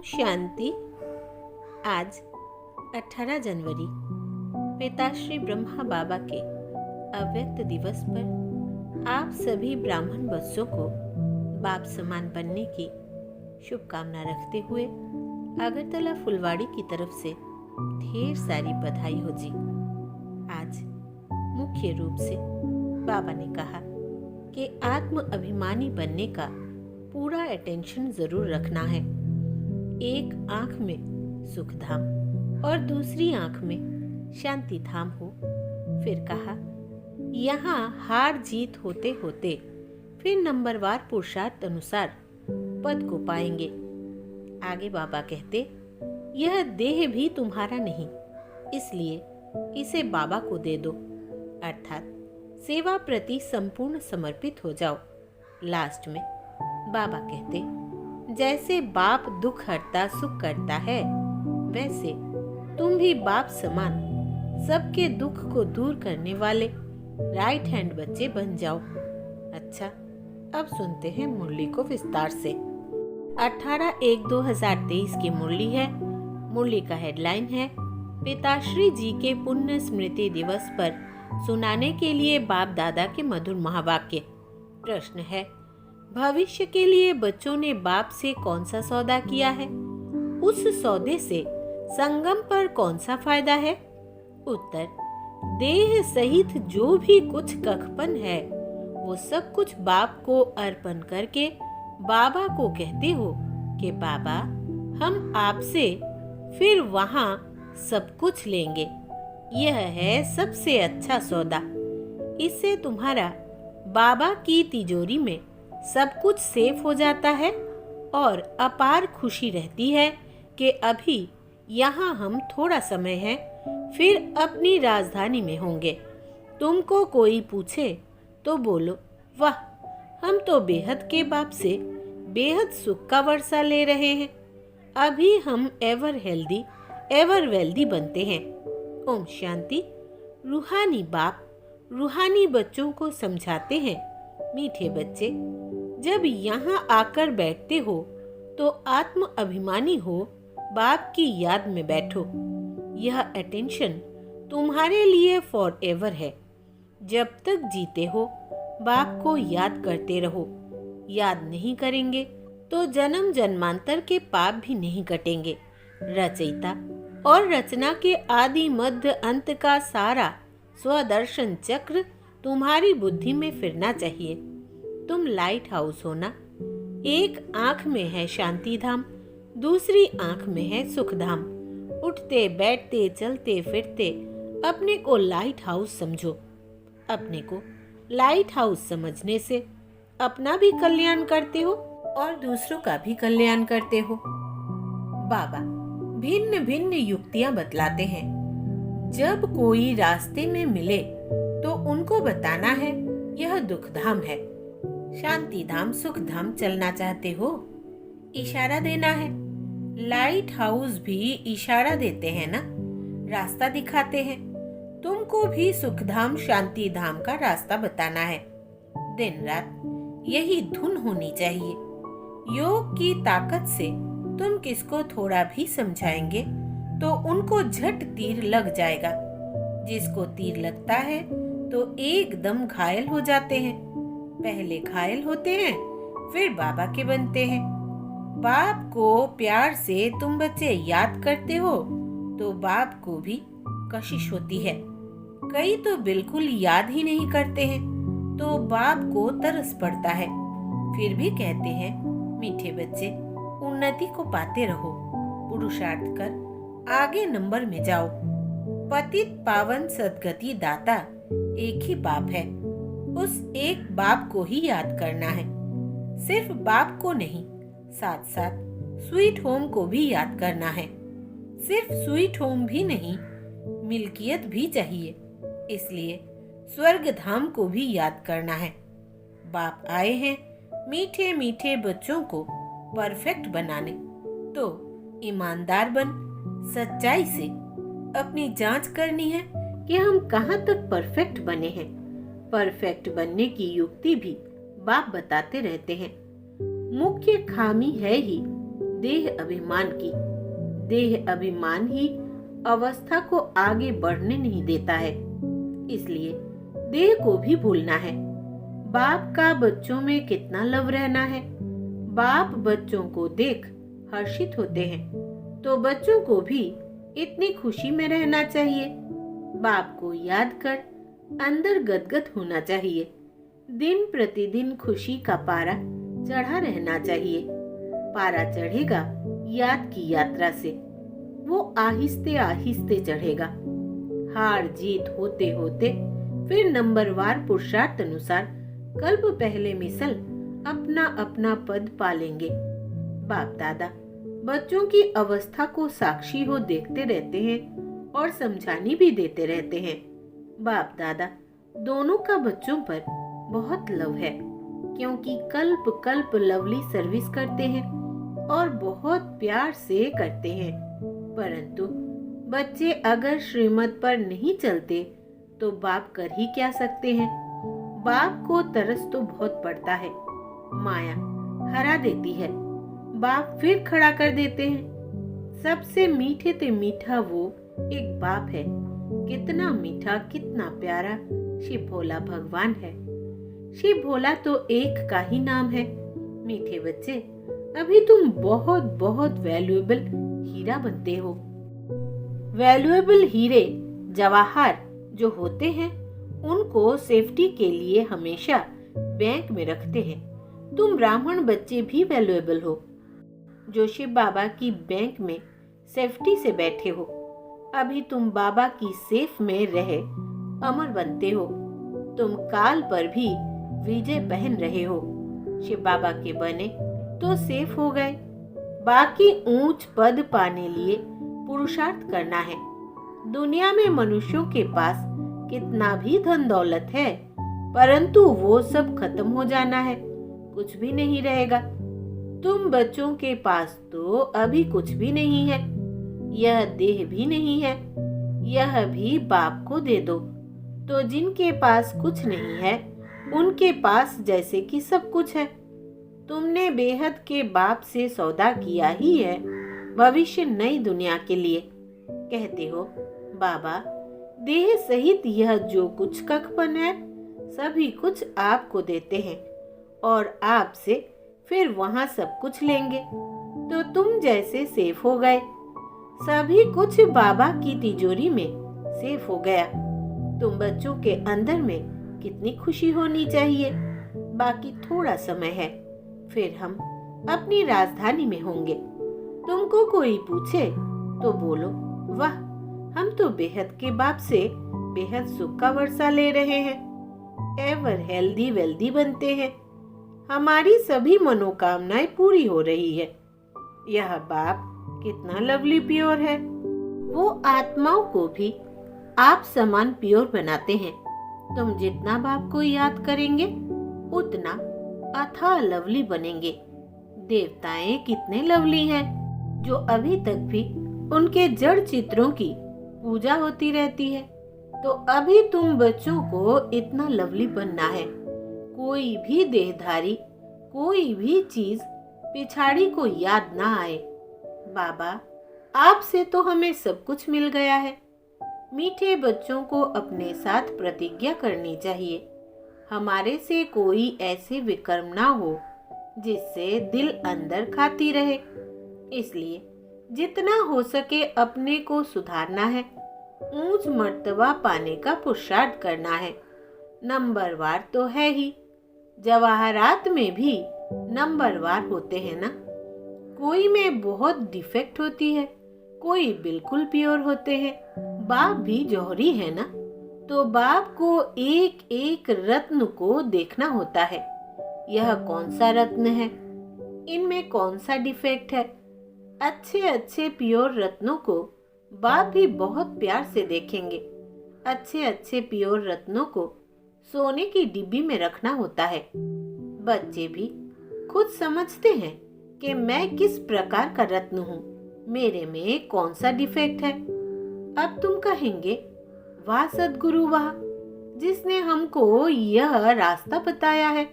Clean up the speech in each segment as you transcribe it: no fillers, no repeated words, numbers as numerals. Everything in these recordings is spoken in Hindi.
शांति। आज 18 जनवरी पिताश्री ब्रह्मा बाबा के अव्यक्त दिवस पर आप सभी ब्राह्मण बच्चों को बाप समान बनने की शुभकामना रखते हुए अगरतला फुलवाड़ी की तरफ से ढेर सारी बधाई हो जी। आज मुख्य रूप से बाबा ने कहा कि आत्म अभिमानी बनने का पूरा अटेंशन जरूर रखना है। एक आंख में सुख धाम और दूसरी आंख में शांति धाम हो। फिर कहा, यहाँ हार जीत होते होते फिर नंबरवार पुरुषार्थ अनुसार पद को पाएंगे। आगे बाबा कहते, यह देह भी तुम्हारा नहीं, इसलिए इसे बाबा को दे दो, अर्थात सेवा प्रति संपूर्ण समर्पित हो जाओ। लास्ट में बाबा कहते, जैसे बाप दुख हरता सुख करता है, वैसे तुम भी बाप समान सबके दुख को दूर करने वाले राइट हैंड बच्चे बन जाओ। अच्छा, अब सुनते हैं मुरली को विस्तार से। 18/1/2023 की मुरली है। मुरली का हेडलाइन है, पिताश्री जी के पुण्य स्मृति दिवस पर सुनाने के लिए बाप दादा के मधुर महावाक्य। प्रश्न है, भविष्य के लिए बच्चों ने बाप से कौन सा सौदा किया है? उस सौदे से संगम पर कौन सा फायदा है? उत्तर, देह सहित जो भी कुछ कखपन है वो सब कुछ बाप को अर्पण करके बाबा को कहते हो कि बाबा, हम आपसे फिर वहाँ सब कुछ लेंगे। यह है सबसे अच्छा सौदा। इससे तुम्हारा बाबा की तिजोरी में सब कुछ सेफ हो जाता है और अपार खुशी रहती है कि अभी यहाँ हम थोड़ा समय है, फिर अपनी राजधानी में होंगे। तुमको कोई पूछे तो बोलो, वाह, हम तो बेहद के बाप से बेहद सुख का वर्षा ले रहे हैं। अभी हम एवर हेल्दी एवर वेल्दी बनते हैं। ओम शांति। रूहानी बाप रूहानी बच्चों को समझाते हैं, मीठे बच्चे, जब यहाँ आकर बैठते हो तो आत्म अभिमानी हो, बाप की याद में बैठो। यह अटेंशन तुम्हारे लिए फॉर एवर है। जब तक जीते हो बाप को याद करते रहो। याद नहीं करेंगे तो जन्म जन्मांतर के पाप भी नहीं कटेंगे। रचयिता और रचना के आदि मध्य अंत का सारा स्वदर्शन चक्र तुम्हारी बुद्धि में फिरना चाहिए। तुम लाइट हाउस हो ना। एक आंख में है शांति धाम, दूसरी आंख में है सुख धाम। उठते बैठते चलते फिरते अपने को लाइट हाउस समझो। अपने को लाइट हाउस समझने से अपना भी कल्याण करते हो और दूसरों का भी कल्याण करते हो। बाबा भिन्न भिन्न युक्तियां बतलाते हैं। जब कोई रास्ते में मिले तो उनको बताना है, यह दुख धाम है। शांति धाम सुख धाम चलना चाहते हो, इशारा देना है। लाइट हाउस भी इशारा देते हैं ना, रास्ता दिखाते हैं। तुमको भी सुख धाम शांति धाम का रास्ता बताना है। दिन रात यही धुन होनी चाहिए। योग की ताकत से तुम किसको थोड़ा भी समझाएंगे तो उनको झट तीर लग जाएगा। जिसको तीर लगता है तो एकदम घायल हो जाते हैं। पहले घायल होते हैं, फिर बाबा के बनते हैं। बाप को प्यार से तुम बच्चे याद करते हो तो बाप को भी कशिश होती है। कई तो बिल्कुल याद ही नहीं करते हैं तो बाप को तरस पड़ता है। फिर भी कहते हैं, मीठे बच्चे, उन्नति को पाते रहो, पुरुषार्थ कर आगे नंबर में जाओ। पतित पावन सदगति दाता एक ही बाप है। उस एक बाप को ही याद करना है। सिर्फ बाप को नहीं, साथ साथ स्वीट होम को भी याद करना है। सिर्फ स्वीट होम भी नहीं, मिल्कियत भी चाहिए। इसलिए स्वर्ग धाम को भी याद करना है। बाप आए हैं मीठे मीठे बच्चों को परफेक्ट बनाने। तो ईमानदार बन सच्चाई से अपनी जांच करनी है कि हम कहाँ तक परफेक्ट बने हैं। परफेक्ट बनने की युक्ति भी बाप बताते रहते हैं। मुख्य खामी है ही देह अभिमान की। देह अभिमान ही अवस्था को आगे बढ़ने नहीं देता है, इसलिए देह को भी भूलना है। बाप का बच्चों में कितना लव रहना है। बाप बच्चों को देख हर्षित होते हैं, तो बच्चों को भी इतनी खुशी में रहना चाहिए। बाप को याद कर अंदर गदगद होना चाहिए। दिन प्रतिदिन खुशी का पारा चढ़ा रहना चाहिए। पारा चढ़ेगा याद की यात्रा से, वो आहिस्ते आहिस्ते चढ़ेगा। हार जीत होते होते फिर नंबरवार पुरुषार्थ अनुसार कल्प पहले मिसल अपना अपना पद पालेंगे। बाप दादा बच्चों की अवस्था को साक्षी हो देखते रहते हैं और समझानी भी देते रहते हैं। बाप दादा दोनों का बच्चों पर बहुत लव है, क्योंकि कल्प कल्प लवली सर्विस करते हैं और बहुत प्यार से करते हैं। परंतु बच्चे अगर श्रीमत पर नहीं चलते तो बाप कर ही क्या सकते हैं। बाप को तरस तो बहुत पड़ता है, माया हरा देती है, बाप फिर खड़ा कर देते हैं। सबसे मीठे ते मीठा वो एक बाप है। कितना मीठा कितना प्यारा शिव भोला भगवान है। शिव भोला तो एक का ही नाम है। मीठे बच्चे अभी तुम बहुत बहुत वैल्यूएबल हीरा बनते हो। वैल्यूएबल हीरे जवाहर जो होते हैं उनको सेफ्टी के लिए हमेशा बैंक में रखते हैं। तुम ब्राह्मण बच्चे भी वैल्यूएबल हो, जो शिव बाबा की बैंक में सेफ्टी से बैठे हो। अभी तुम बाबा की सेफ में रहे अमर बनते हो। तुम काल पर भी विजय पहन रहे हो। शिव बाबा के बने तो सेफ हो गए। बाकी ऊंच पद पाने लिए पुरुषार्थ करना है। दुनिया में मनुष्यों के पास कितना भी धन दौलत है, परंतु वो सब खत्म हो जाना है, कुछ भी नहीं रहेगा। तुम बच्चों के पास तो अभी कुछ भी नहीं है। यह देह भी नहीं है, यह भी बाप को दे दो, तो जिनके पास कुछ नहीं है उनके पास जैसे कि सब कुछ है। तुमने बेहद के बाप से सौदा किया ही है भविष्य नई दुनिया के लिए। कहते हो बाबा देह सहित यह जो कुछ कखपन है सभी कुछ आपको देते हैं और आपसे फिर वहां सब कुछ लेंगे, तो तुम जैसे सेफ हो गए। सभी कुछ बाबा की तिजोरी में सेफ हो गया। तुम बच्चों के अंदर में कितनी खुशी होनी चाहिए। बाकी थोड़ा समय है, फिर हम अपनी राजधानी में होंगे। तुमको कोई पूछे तो बोलो वाह, हम तो बेहद के बाप से बेहद सुख का वर्षा ले रहे हैं। एवर हेल्दी वेल्दी बनते हैं। हमारी सभी मनोकामनाएं पूरी हो रही है। यह बाप कितना लवली प्योर है। वो आत्माओं को भी आप समान प्योर बनाते हैं। तुम जितना बाप को याद करेंगे उतना अथाह लवली बनेंगे। देवताएं कितने लवली हैं, जो अभी तक भी उनके जड़ चित्रों की पूजा होती रहती है। तो अभी तुम बच्चों को इतना लवली बनना है। कोई भी देहधारी, कोई भी चीज पिछाड़ी को याद ना आए। बाबा आपसे तो हमें सब कुछ मिल गया है। मीठे बच्चों को अपने साथ प्रतिज्ञा करनी चाहिए, हमारे से कोई ऐसे विकर्म ना हो जिससे दिल अंदर खाती रहे। इसलिए जितना हो सके अपने को सुधारना है, ऊंच मर्तबा पाने का पुरुषार्थ करना है। नंबरवार तो है ही, जवाहरात में भी नंबरवार होते हैं ना। कोई में बहुत डिफेक्ट होती है, कोई बिल्कुल प्योर होते हैं। बाप भी जौहरी है ना, तो बाप को एक एक रत्न को देखना होता है। यह कौन सा रत्न है, इनमें कौन सा डिफेक्ट है। अच्छे अच्छे प्योर रत्नों को बाप भी बहुत प्यार से देखेंगे। अच्छे अच्छे प्योर रत्नों को सोने की डिब्बी में रखना होता है। बच्चे भी खुद समझते हैं कि मैं किस प्रकार का रत्न हूँ, मेरे में कौन सा डिफेक्ट है। अब तुम कहेंगे वाह सद्गुरु वाह, जिसने हमको यह रास्ता बताया है।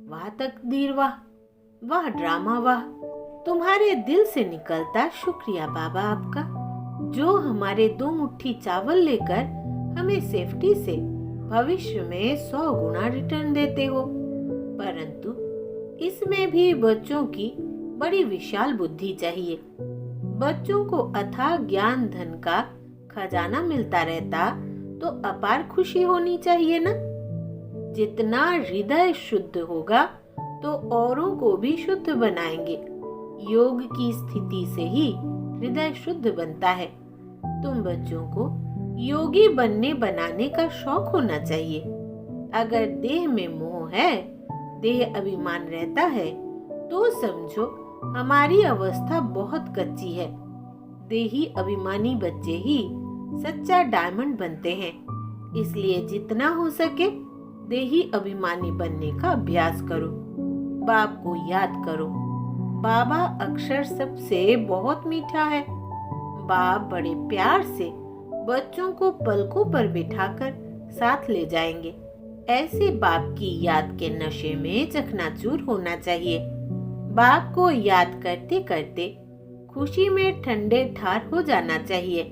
वाह तकदीर वाह, वाह ड्रामा वाह। तुम्हारे दिल से निकलता शुक्रिया बाबा आपका, जो हमारे 2 मुट्ठी चावल लेकर हमें सेफ्टी से भविष्य में 100 गुना रिटर्न देते हो। परंतु इसमें भी बच्चों की बड़ी विशाल बुद्धि चाहिए। बच्चों को अथाह ज्ञान धन का खजाना मिलता रहता तो अपार खुशी होनी चाहिए ना। जितना हृदय शुद्ध होगा तो औरों को भी शुद्ध बनाएंगे। योग की स्थिति से ही हृदय शुद्ध बनता है। तुम बच्चों को योगी बनने बनाने का शौक होना चाहिए। अगर देह में मोह है, देह अभिमान रहता है, तो समझो हमारी अवस्था बहुत कच्ची है। देही अभिमानी बच्चे ही सच्चा डायमंड बनते हैं। इसलिए जितना हो सके देही अभिमानी बनने का अभ्यास करो। बाप को याद करो। बाबा अक्षर सबसे बहुत मीठा है। बाप बड़े प्यार से बच्चों को पलकों पर बिठाकर साथ ले जाएंगे। ऐसे बाप की याद के नशे में चकनाचूर होना चाहिए। बाप को याद करते करते खुशी में ठंडे ठार हो जाना चाहिए।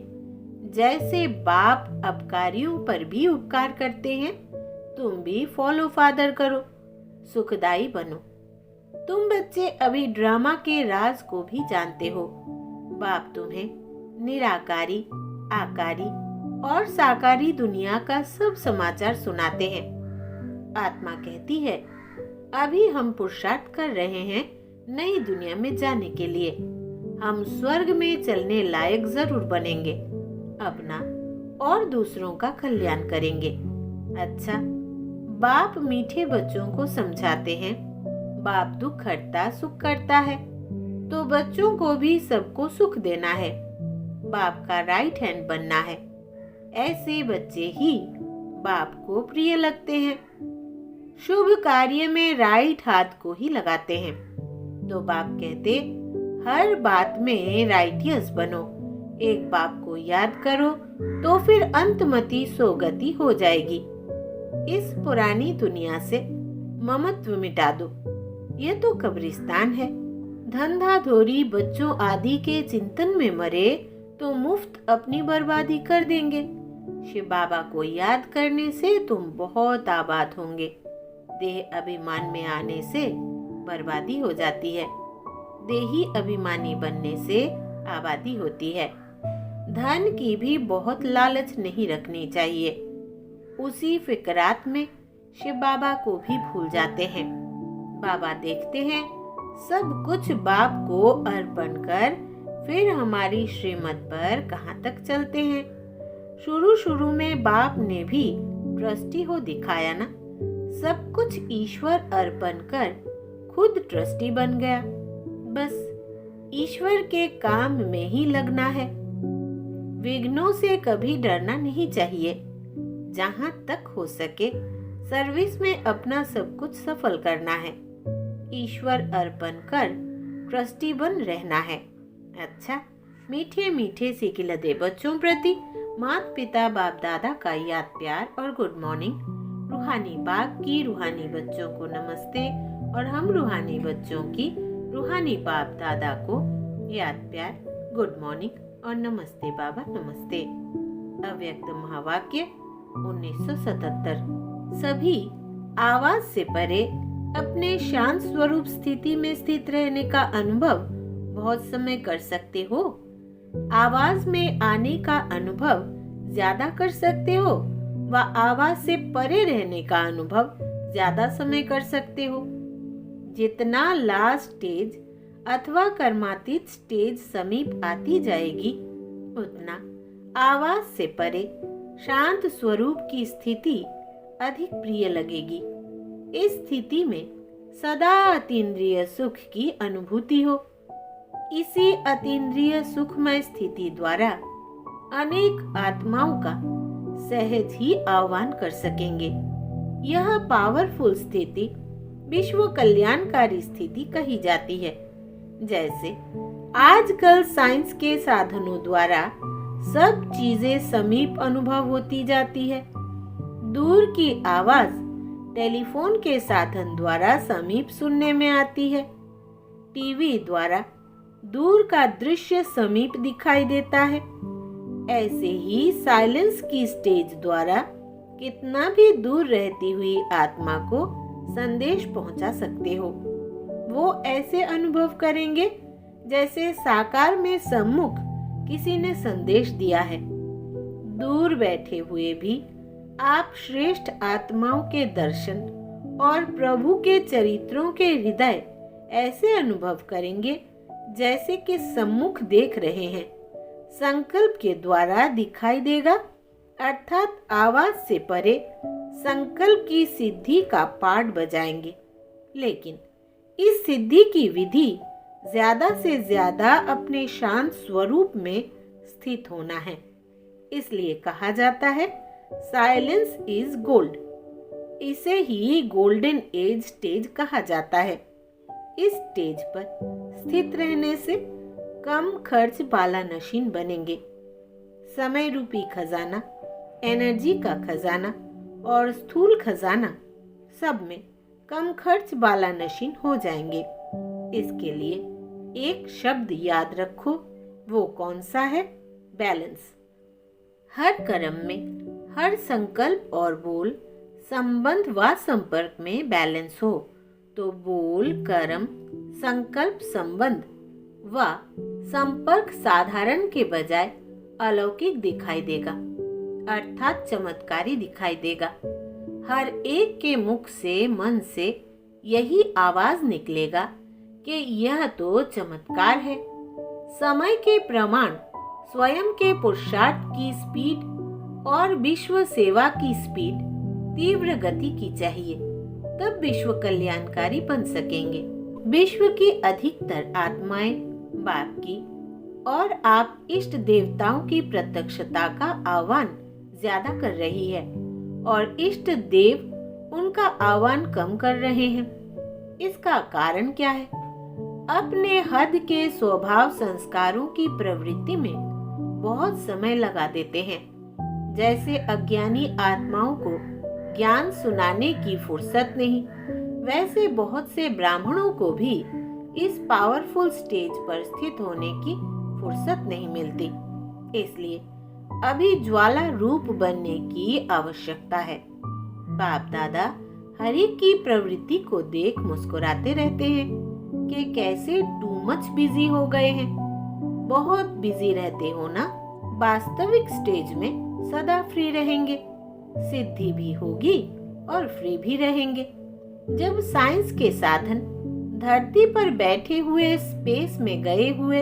जैसे बाप अपकारियों पर भी उपकार करते हैं, तुम भी फॉलो फादर करो, सुखदाई बनो। तुम बच्चे अभी ड्रामा के राज को भी जानते हो। बाप तुम्हें निराकारी, आकारी और साकारी दुनिया का सब समाचार सुनाते हैं। आत्मा कहती है, अभी हम पुरुषार्थ कर रहे हैं नई दुनिया में जाने के लिए। हम स्वर्ग में चलने लायक जरूर बनेंगे। अपना और दूसरों का कल्याण करेंगे। अच्छा, बाप मीठे बच्चों को समझाते हैं। बाप दुख हरता सुख करता है, तो बच्चों को भी सबको सुख देना है। बाप का राइट हैंड बनना है। ऐसे बच्चे ही बाप को प्रिय लगते हैं। शुभ कार्य में राइट हाथ को ही लगाते हैं। तो बाप कहते, हर बात में राइटियस बनो। एक बाप को याद करो तो फिर अंतमति सोगति हो जाएगी। इस पुरानी दुनिया से ममत्व मिटा दो। ये तो कब्रिस्तान है। धंधाधोरी बच्चों आदि के चिंतन में मरे तो मुफ्त अपनी बर्बादी कर देंगे। शिव बाबा को याद करने से तुम बहुत आबाद होंगे। देह अभिमान में आने से बर्बादी हो जाती है। देही अभिमानी बनने से आबादी होती है। धन की भी बहुत लालच नहीं रखनी चाहिए। उसी फिक्रात में शिव बाबा को भी भूल जाते हैं। बाबा देखते हैं सब कुछ बाप को अर्पण कर फिर हमारी श्रीमत पर कहाँ तक चलते हैं। शुरू शुरू में बाप ने भी ट्रस्टी हो दिखाया ना। सब कुछ ईश्वर अर्पण कर खुद ट्रस्टी बन गया। बस ईश्वर के काम में ही लगना है। विघ्नों से कभी डरना नहीं चाहिए। जहाँ तक हो सके सर्विस में अपना सब कुछ सफल करना है। ईश्वर अर्पण कर ट्रस्टी बन रहना है। अच्छा, मीठे मीठे सिकिलदे बच्चों प्रति माता पिता बाप दादा का याद प्यार और गुड मॉर्निंग। रूहानी बाप की रूहानी बच्चों को नमस्ते और हम रूहानी बच्चों की रूहानी बाप दादा को याद प्यार, गुड मॉर्निंग और नमस्ते बाबा नमस्ते। अव्यक्त महावाक्य 1977। सभी आवाज से परे अपने शांत स्वरूप स्थिति में स्थित रहने का अनुभव बहुत समय कर सकते हो। आवाज में आने का अनुभव ज्यादा कर सकते हो व आवाज से परे रहने का अनुभव ज्यादा समय कर सकते हो। जितना लास्ट स्टेज अथवा कर्मातीत स्टेज समीप आती जाएगी, उतना आवाज से परे शांत स्वरूप की स्थिति अधिक प्रिय लगेगी। इस स्थिति में सदा अतीन्द्रिय सुख की अनुभूति हो। इसी अतीन्द्रिय सुखमय स्थिति द्वारा अनेक आत्माओं का सहज ही आह्वान कर सकेंगे। यह पावरफुल स्थिति विश्व कल्याणकारी स्थिति कही जाती है। जैसे आजकल साइंस के साधनों द्वारा सब चीजें समीप अनुभव होती जाती है। दूर की आवाज टेलीफोन के साधन द्वारा समीप सुनने में आती है। टीवी द्वारा दूर का दृश्य समीप दिखाई देता है। ऐसे ही साइलेंस की स्टेज द्वारा कितना भी दूर रहती हुई आत्मा को संदेश पहुंचा सकते हो। वो ऐसे अनुभव करेंगे जैसे साकार में सम्मुख किसी ने संदेश दिया है। दूर बैठे हुए भी आप श्रेष्ठ आत्माओं के दर्शन और प्रभु के चरित्रों के हृदय ऐसे अनुभव करेंगे जैसे कि सम्मुख देख रहे हैं। संकल्प के द्वारा दिखाई देगा, अर्थात आवाज से परे संकल्प की सिद्धि का पाठ बजाएंगे। लेकिन इस सिद्धि की विधि ज्यादा से ज्यादा अपने शांत स्वरूप में स्थित होना है। इसलिए कहा जाता है साइलेंस इज गोल्ड। इसे ही गोल्डन एज स्टेज कहा जाता है। इस स्टेज पर स्थित रहने से कम खर्च वाला नशीन बनेंगे। समय रूपी खजाना, एनर्जी का खजाना और स्थूल खजाना सब में कम खर्च वाला नशीन हो जाएंगे। इसके लिए एक शब्द याद रखो। वो कौन सा है? बैलेंस। हर कर्म में हर संकल्प और बोल संबंध व संपर्क में बैलेंस हो तो बोल, कर्म, संकल्प, संबंध व संपर्क साधारण के बजाय अलौकिक दिखाई देगा, अर्थात चमत्कारी दिखाई देगा। हर एक के मुख से, मन से यही आवाज निकलेगा कि यह तो चमत्कार है। समय के प्रमाण स्वयं के पुरुषार्थ की स्पीड और विश्व सेवा की स्पीड तीव्र गति की चाहिए, तब विश्व कल्याणकारी बन सकेंगे। विश्व की अधिकतर आत्माएं बाप की और आप इष्ट देवताओं की प्रत्यक्षता का आह्वान ज्यादा कर रही है और इष्ट देव उनका आह्वान कम कर रहे हैं। इसका कारण क्या है? अपने हद के स्वभाव संस्कारों की प्रवृत्ति में बहुत समय लगा देते हैं। जैसे अज्ञानी आत्माओं को ज्ञान सुनाने की फुर्सत नहीं, वैसे बहुत से ब्राह्मणों को भी इस पावरफुल स्टेज पर स्थित होने की फुर्सत नहीं मिलती। इसलिए अभी ज्वाला रूप बनने की आवश्यकता है। बाप दादा हरि की प्रवृत्ति को देख मुस्कुराते रहते हैं कि कैसे टू मच बिजी हो गए हैं। बहुत बिजी रहते हो ना, वास्तविक स्टेज में सदा फ्री रहेंगे, सिद्धि भी होगी और फ्री भी रहेंगे। जब साइंस के साधन धरती पर बैठे हुए स्पेस में गए हुए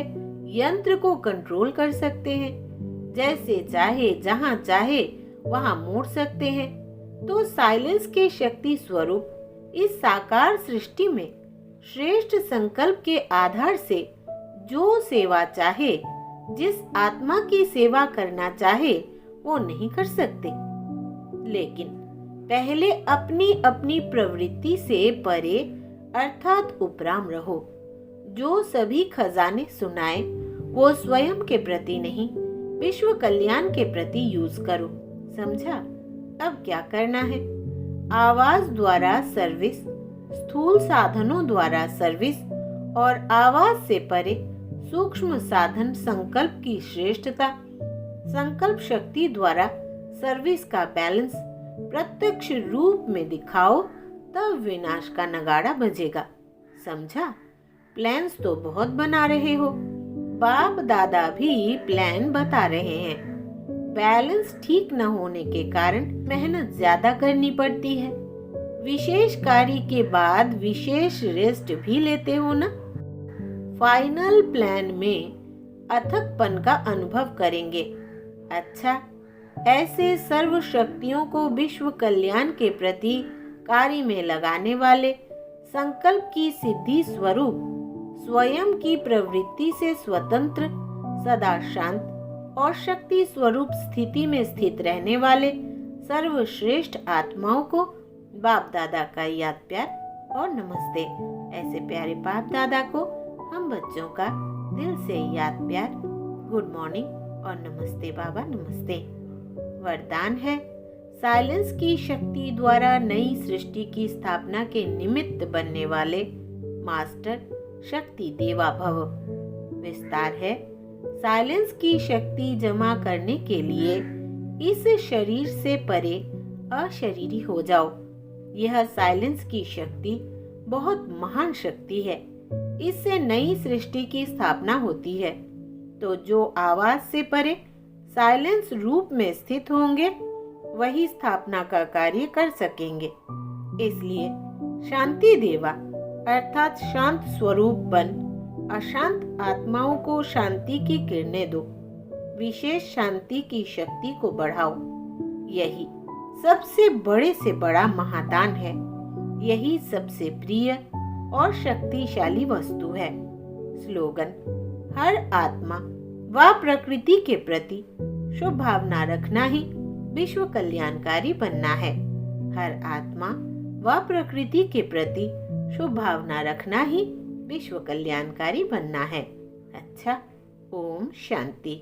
यंत्र को कंट्रोल कर सकते हैं, जैसे चाहे जहां चाहे वहां मोड़ सकते हैं, तो साइलेंस के शक्ति स्वरूप इस साकार सृष्टि में श्रेष्ठ संकल्प के आधार से जो सेवा चाहे, जिस आत्मा की सेवा करना चाहे, वो नहीं कर सकते। लेकिन पहले अपनी अपनी प्रवृत्ति से परे अर्थात उपराम रहो। जो सभी खजाने सुनाए वो स्वयं के प्रति नहीं, विश्व कल्याण के प्रति यूज करो। समझा? अब क्या करना है? आवाज द्वारा सर्विस, स्थूल साधनों द्वारा सर्विस और आवाज से परे सूक्ष्म साधन संकल्प की श्रेष्ठता, संकल्प शक्ति द्वारा सर्विस का बैलेंस प्रत्यक्ष रूप में दिखाओ, तब विनाश का नगाड़ा बजेगा। समझा? प्लान्स तो बहुत बना रहे हो, बाप दादा भी प्लान बता रहे हैं। बैलेंस ठीक न होने के कारण मेहनत ज्यादा करनी पड़ती है। विशेष कार्य के बाद विशेष रेस्ट भी लेते हो ना। फाइनल प्लान में अथकपन का अनुभव करेंगे। अच्छा, ऐसे सर्व शक्तियों को विश्व कल्याण के प्रति कार्य में लगाने वाले संकल्प की सिद्धि स्वरूप स्वयं की प्रवृत्ति से स्वतंत्र, सदा शांत और शक्ति स्वरूप स्थिति में स्थित रहने वाले सर्वश्रेष्ठ आत्माओं को बाप दादा का याद प्यार और नमस्ते। ऐसे प्यारे बाप दादा को हम बच्चों का दिल से याद प्यार, गुड मॉर्निंग और नमस्ते बाबा नमस्ते। वरदान है, साइलेंस की शक्ति द्वारा नई सृष्टि की स्थापना के निमित्त बनने वाले मास्टर शक्ति देवा भव। विस्तार है, साइलेंस की शक्ति जमा करने के लिए इस शरीर से परे अशरीरी हो जाओ। यह साइलेंस की शक्ति बहुत महान शक्ति है। इससे नई सृष्टि की स्थापना होती है। तो जो आवाज से परे साइलेंस रूप में स्थित होंगे वही स्थापना का कार्य कर सकेंगे। इसलिए शांति देवा अर्थात शांत स्वरूप बन अशांत आत्माओं को शांति की किरणें दो। विशेष शांति की शक्ति को बढ़ाओ। यही सबसे बड़े से बड़ा महादान है। यही सबसे प्रिय और शक्तिशाली वस्तु है। स्लोगन: हर आत्मा व प्रकृति के प्रति शुभ भावना रखना ही विश्व कल्याणकारी बनना है। हर आत्मा व प्रकृति के प्रति शुभ भावना रखना ही विश्व कल्याणकारी बनना है। अच्छा, ओम शांति।